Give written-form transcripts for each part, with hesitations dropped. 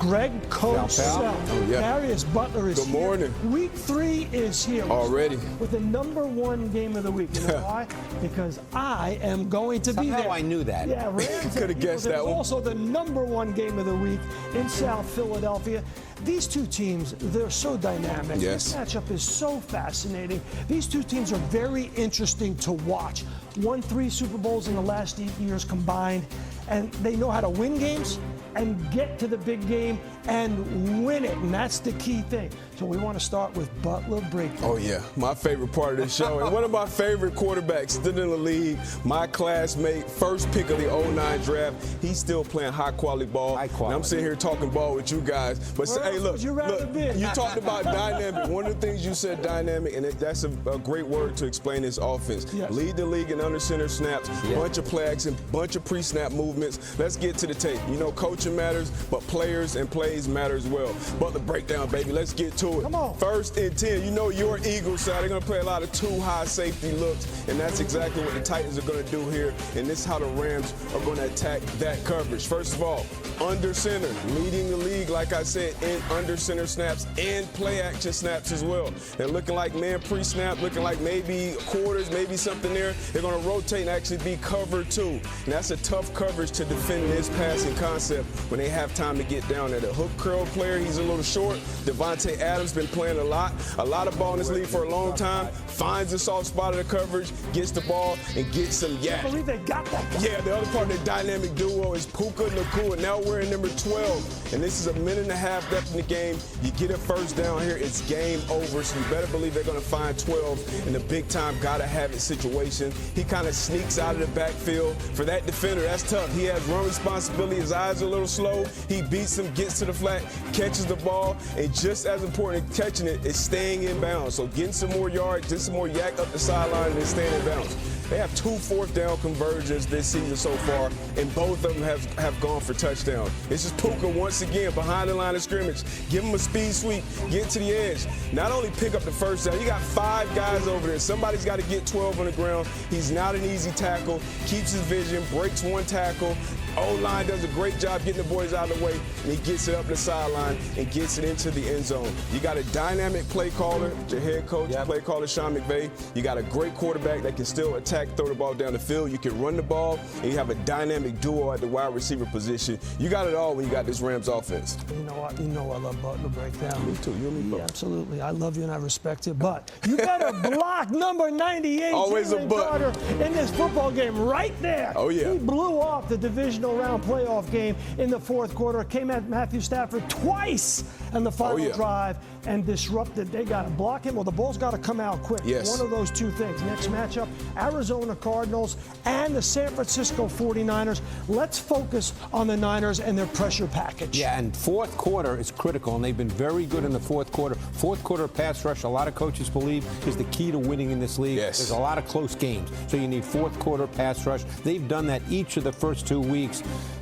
Greg Coach, yeah. Darius Butler is Good morning. here. Week 3 is here. Already. With the #1 game of the week. You know why? Because I am going to be there. Somehow I knew that. Yeah, Rams could have guessed that one. Also the #1 game of the week in South Philadelphia. These two teams, they're so dynamic. Yes. This matchup is so fascinating. These two teams are very interesting to watch. Won 3 Super Bowls in the last 8 years combined, and they know how to win games and get to the big game and win it, and that's the key thing. So we want to start with Butler Breakdown. Oh, yeah, my favorite part of the show. And one of my favorite quarterbacks still in the league, my classmate, first pick of the 09 draft. He's still playing high-quality ball. High quality. And I'm sitting here talking ball with you guys. But hey, look, you talked about dynamic. One of the things you said, dynamic, and that's a great word to explain this offense. Yes. Lead the league in under center snaps, bunch of play action, bunch of pre-snap movements. Let's get to the tape. You know, coaching matters, but players and plays matter as well. Butler Breakdown, baby. Let's get to it. Come on. 1st and 10. You know your Eagles side. They're going to play a lot of 2 high safety looks, and that's exactly what the Titans are going to do here, and this is how the Rams are going to attack that coverage. First of all, under center, leading the league, like I said, in under center snaps and play action snaps as well. They're looking like man pre-snap, looking like maybe quarters, maybe something there. They're going to rotate and actually be cover 2. And that's a tough coverage to defend this passing concept when they have time to get down there. The hook curl player, he's a little short. Devontae Adams been playing a lot of ball in this league for a long time, finds the soft spot of the coverage, gets the ball, and gets some yak. I believe they got that guy. Yeah, the other part of the dynamic duo is Puka Nacua. Now we're in number 12, and this is a minute and a half left in the game. You get a first down here, it's game over, so you better believe they're going to find 12 in the big-time gotta-have-it situation. He kind of sneaks out of the backfield. For that defender, that's tough. He has run responsibility. His eyes are a little slow. He beats him, gets to the flat, catches the ball, and just as important as catching it is staying in bounds. So getting some more yards, just some more yak up the sideline and then staying in bounds. They have 2 4th-down conversions this season so far, and both of them have gone for touchdowns. It's just Puka once again behind the line of scrimmage. Give him a speed sweep, get to the edge. Not only pick up the first down, you got 5 guys over there. Somebody's got to get 12 on the ground. He's not an easy tackle, keeps his vision, breaks 1 tackle. O-line does a great job getting the boys out of the way, and he gets it up the sideline and gets it into the end zone. You got a dynamic play caller, your head coach, play caller Sean McVay. You got a great quarterback that can still attack, throw the ball down the field. You can run the ball, and you have a dynamic duo at the wide receiver position. You got it all when you got this Rams offense. You know I love Butler Breakdown. Me too. You and me both. Yeah, absolutely. I love you and I respect you, but you better block number 98, Always a Jalen butt. Carter, in this football game right there. Oh, yeah. He blew off the divisional round playoff game in the 4th quarter. Came at Matthew Stafford twice in the final drive and disrupted. They got to block him, or the ball's got to come out quick. Yes. One of those 2 things. Next matchup, Arizona Cardinals and the San Francisco 49ers. Let's focus on the Niners and their pressure package. Yeah, and 4th quarter is critical, and they've been very good in the 4th quarter. 4th quarter pass rush, a lot of coaches believe, is the key to winning in this league. Yes. There's a lot of close games, so you need 4th quarter pass rush. They've done that each of the first 2 weeks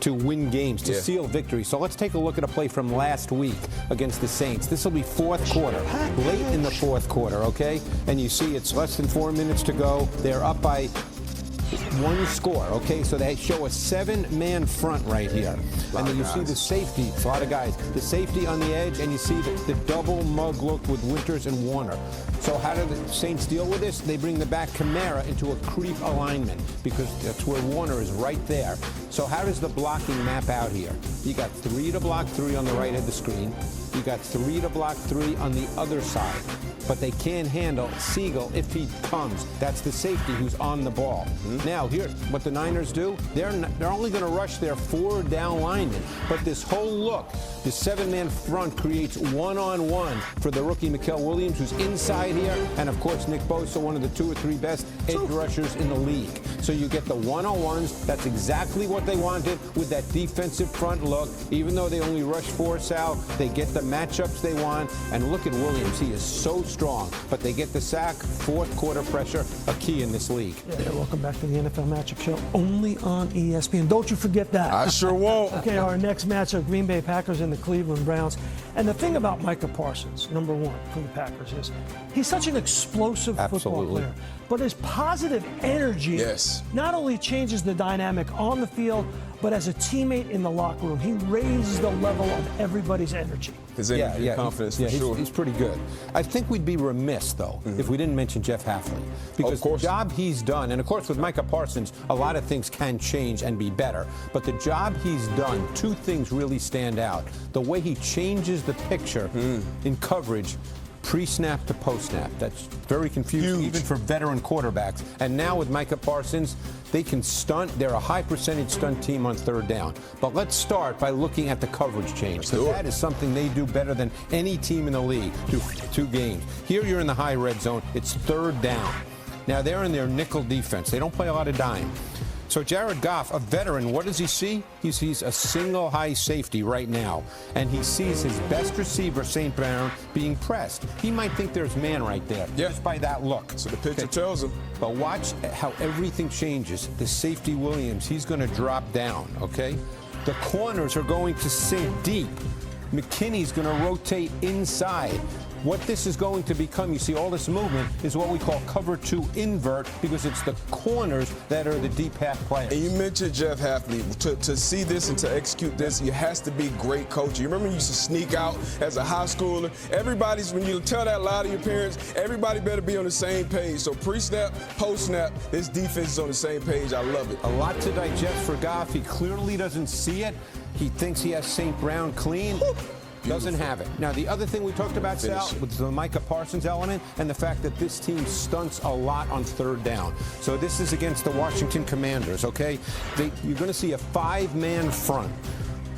to win games, to seal victory. So let's take a look at a play from last week against the Saints. This will be 4th quarter, late in the 4th quarter, okay? And you see it's less than 4 minutes to go. They're up by 1 score, okay? So they show a 7-man front right here. And then you see the safety, it's a lot of guys. The safety on the edge, and you see the double mug look with Winters and Warner. So how do the Saints deal with this? They bring the back Kamara into a creep alignment because that's where Warner is right there. So how does the blocking map out here? You got 3 to block 3 on the right of the screen. You got 3 to block 3 on the other side. But they can handle Siegel if he comes. That's the safety who's on the ball. Now, here's what the Niners do. They're only going to rush their 4 down linemen. But this whole look, the 7-man front creates one-on-one for the rookie Mikael Williams, who's inside here. And, of course, Nick Bosa, one of the 2 or 3 best edge rushers in the league. So you get the one-on-ones. That's exactly what they wanted with that defensive front look. Even though they only rush 4, Sal, they get the matchups they want. And look at Williams. He is so strong. But they get the sack. 4th quarter pressure, a key in this league. Yeah, welcome back to the NFL Matchup Show, only on ESPN. Don't you forget that. I sure won't. Okay, our next matchup, Green Bay Packers and the Cleveland Browns. And the thing about Micah Parsons, number 1 for the Packers, is he's such an explosive football player. But his positive energy not only changes the dynamic on the field, but as a teammate in the locker room, he raises the level of everybody's energy. His energy, confidence, for sure. He's pretty good. I think we'd be remiss, though, if we didn't mention Jeff Hafley. Because the job he's done, and of course with Micah Parsons, a lot of things can change and be better. But the job he's done, two things really stand out. The way he changes the picture in coverage, pre-snap to post-snap. That's very confusing, even for veteran quarterbacks. And now with Micah Parsons, they can stunt. They're a high-percentage stunt team on third down. But let's start by looking at the coverage change, because that is something they do better than any team in the league through 2 games. Here you're in the high red zone. It's third down. Now they're in their nickel defense. They don't play a lot of dime. So Jared Goff, a veteran, what does he see? He sees a single high safety right now, and he sees his best receiver, St. Brown, being pressed. He might think there's man right there, just by that look. So the picture tells him. But watch how everything changes. The safety Williams, he's going to drop down, okay? The corners are going to sink deep. McKinney's going to rotate inside. What this is going to become, you see all this movement, is what we call cover 2 invert, because it's the corners that are the deep half players. And you mentioned Jeff Hafley. To see this and to execute this, you has to be great coaching. You remember you used to sneak out as a high schooler? When you tell that loud to your parents, everybody better be on the same page. So pre-snap, post-snap, this defense is on the same page. I love it. A lot to digest for Goff. He clearly doesn't see it. He thinks he has St. Brown clean. Doesn't have it. Now, the other thing we talked about, Sal, was the Micah Parsons element and the fact that this team stunts a lot on third down. So this is against the Washington Commanders, okay? You're going to see a 5-man front.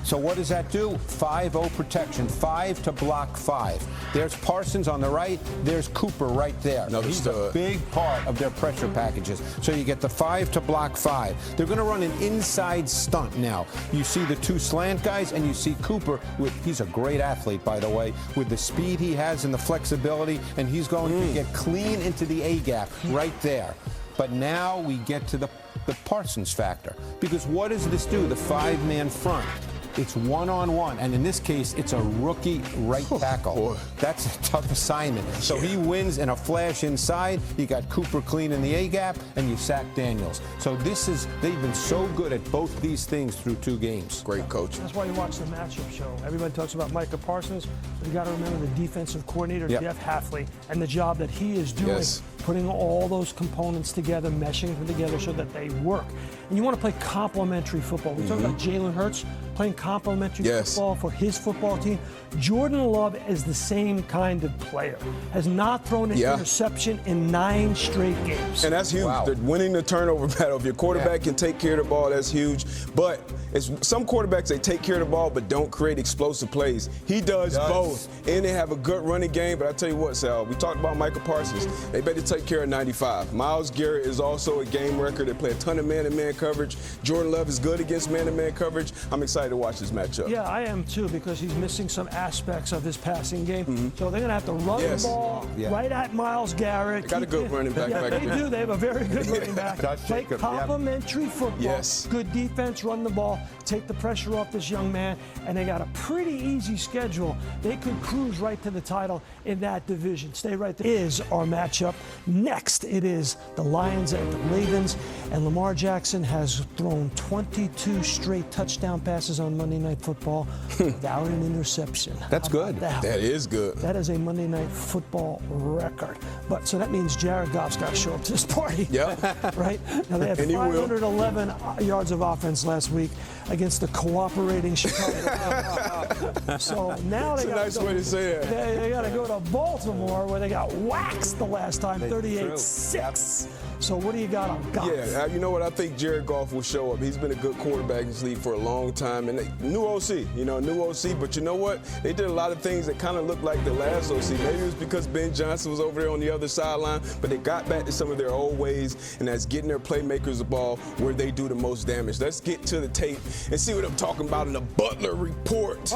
So what does that do? 5-0 protection, 5 to block 5. There's Parsons on the right. There's Cooper right there. He's a big part of their pressure packages. So you get the 5 to block 5. They're going to run an inside stunt now. You see the 2 slant guys, and you see Cooper. He's a great athlete, by the way, with the speed he has and the flexibility, and he's going to get clean into the A-gap right there. But now we get to the Parsons factor. Because what does this do, the 5-man front? It's one-on-one, and in this case, it's a rookie right tackle. That's a tough assignment. So he wins in a flash inside. You got Cooper clean in the A-gap, and you sack Daniels. So they've been so good at both these things through 2 games. Great coaching. That's why you watch the matchup show. Everybody talks about Micah Parsons, but you got to remember the defensive coordinator, Jeff Hafley, and the job that he is doing, putting all those components together, meshing them together so that they work. And you want to play complementary football. We talk about Jalen Hurts playing complementary football for his football team. Jordan Love is the same kind of player. Has not thrown an interception in 9 straight games. And that's huge. They're winning the turnover battle. If your quarterback can take care of the ball, that's huge. But some quarterbacks, they take care of the ball but don't create explosive plays. He does both. And they have a good running game. But I tell you what, Sal, we talked about Micah Parsons. They better take care of 95. Myles Garrett is also a game record. They play a ton of man-to-man coverage. Jordan Love is good against man-to-man coverage. I'm excited to watch this matchup. Yeah, I am too, because he's missing some aspects of his passing game. So they're going to have to run the ball right at Myles Garrett. They got a good running back. They do. They have a very good running back. Play complementary football. Good defense, run the ball, take the pressure off this young man, and they got a pretty easy schedule. They could cruise right to the title in that division. Stay right there. Is our matchup. Next, it is the Lions at the Ravens, and Lamar Jackson has thrown 22 straight touchdown passes on Monday Night Football without an interception. That's good. That is good. That is a Monday Night Football record. But so that means Jared Goff's got to show up to this party. Right? Now they had 511 yards of offense last week against the cooperating Chicago. So now they got nice way to say it. They got to go to Baltimore, where they got waxed the last time, 38-6. So what do you got on Goff? Yeah, you know what? I think Jared Goff will show up. He's been a good quarterback in this league for a long time. And new OC, new OC. But you know what? They did a lot of things that kind of looked like the last OC. Maybe it was because Ben Johnson was over there on the other sideline. But they got back to some of their old ways, and that's getting their playmakers the ball where they do the most damage. Let's get to the tape and see what I'm talking about in the Butler Report.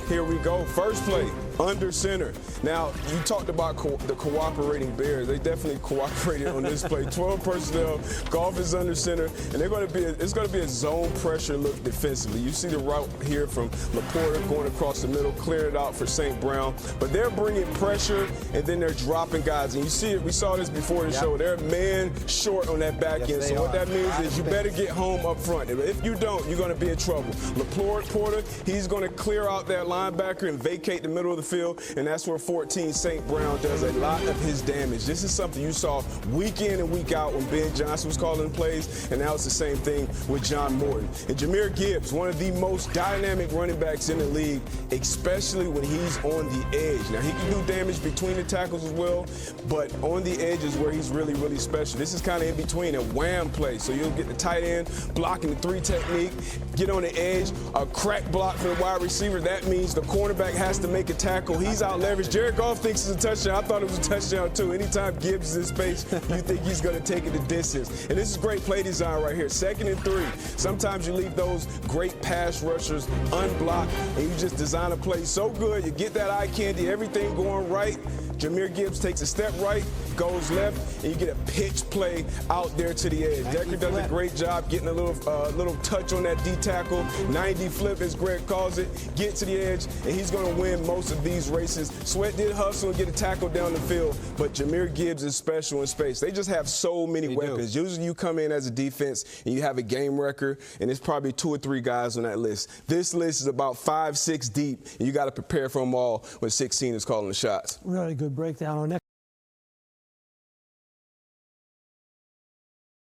Here we go. First play, under center. Now, you talked about the cooperating Bears. They definitely cooperated on this play. 12 personnel, Goff is under center, and it's going to be a zone pressure look defensively. You see the route here from Laporta going across the middle, clearing it out for St. Brown. But they're bringing pressure, and then they're dropping guys. And you see it, we saw this before the show. They're man short on that back end. So what that means is you better get home up front. If you don't, you're going to be in trouble. Laporta, he's going to clear out that linebacker and vacate the middle of the field, and that's where 14 St. Brown does a lot of his damage. This is something you saw week in and week out when Ben Johnson was calling plays, and now it's the same thing with John Morton. And Jahmyr Gibbs, one of the most dynamic running backs in the league, especially when he's on the edge. Now, he can do damage between the tackles as well, but on the edge is where he's really, really special. This is kind of in between a wham play. So you'll get the tight end blocking the 3 technique, get on the edge, a crack block for the wide receiver. That means the cornerback has to make a tackle. He's out leveraged. Jared Goff thinks it's a touchdown. I thought it was a touchdown too. Anytime Gibbs is in space, you think he's going to take it the distance. And this is great play design right here. 2nd and 3. Sometimes you leave those great pass rushers unblocked, and you just design a play so good. You get that eye candy, everything going right. Jahmyr Gibbs takes a step right, goes left, and you get a pitch play out there to the edge. Decker does a great job getting a little touch on that D tackle. 90 flip, as Greg calls it. Get to the edge, and he's going to win most of these races. Sweat did hustle and get a tackle down the field, but Jahmyr Gibbs is special in space. They just have so many weapons. Usually you come in as a defense, and you have a game record, and it's probably 2 or 3 guys on that list. This list is about 5, 6 deep, and you got to prepare for them all when 16 is calling the shots. Really good breakdown. Our next